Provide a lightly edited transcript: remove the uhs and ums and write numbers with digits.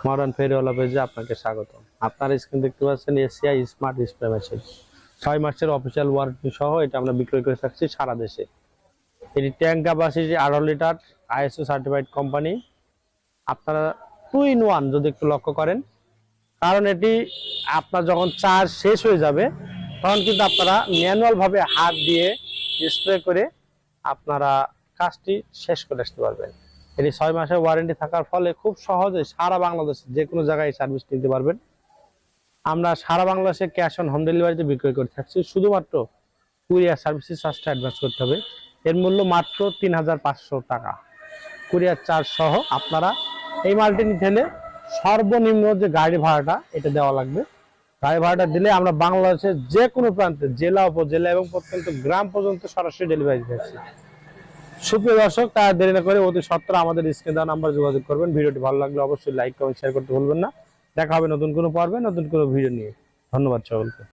Modern ফেরিওয়ালা পেজে আপনাকে স্বাগত। আপনার স্ক্রিন দেখতে পাচ্ছেন এসিআই স্মার্ট স্প্রে মেশিন 6 মাসের অফিসিয়াল ওয়ারেন্টি সহ এটা আমরা বিক্রয় করে থাকছি সারা দেশে। এটি tank capacity 18 litre, ISO certified company. আপনারা 2 in 1 যদি একটু লক্ষ্য করেন, কারণ এটি আপনার যখন চার্জ শেষ হয়ে যাবে তখন কিন্তু আপনারা ম্যানুয়াল ভাবে হাত দিয়ে স্প্রে করে আপনারা কাজটি শেষ করে আসতে পারবেন। এটি 6 মাসের ওয়ারেন্টি থাকার ফলে খুব সহজে সারা বাংলাদেশে যে কোনো জায়গায় সার্ভিস নিতে পারবেন। আমরা সারা বাংলাদেশে ক্যাশ অন হোম ডেলিভারিতে বিক্রয় করে থাকছি। শুধুমাত্র কুরিয়ার সার্ভিসের চার্জটা অ্যাডভান্স করতে হবে। এর মূল্য মাত্র 3500 টাকা কুরিয়ার চার্জ সহ। আপনারা এই মালটি নিতে হলে সর্বনিম্ন যে গাড়ি ভাড়াটা এটা দেওয়া লাগবে। গাড়ি ভাড়াটা দিলে আমরা বাংলাদেশের যে কোনো প্রান্তে, জেলা, উপজেলা এবং প্রত্যন্ত গ্রাম পর্যন্ত সরাসরি ডেলিভারি দিচ্ছি। সুপ্রিয় দর্শক, তার দেরি না করে অতি সত্বর আমাদের স্ক্রিনে দেওয়া নাম্বারে যোগাযোগ করবেন। ভিডিওটি ভালো লাগলে অবশ্যই লাইক, কমেন্ট, শেয়ার করতে ভুলবেন না। দেখা হবে নতুন কোনো পর্বে নতুন কোনো ভিডিও নিয়ে। ধন্যবাদ সকলকে।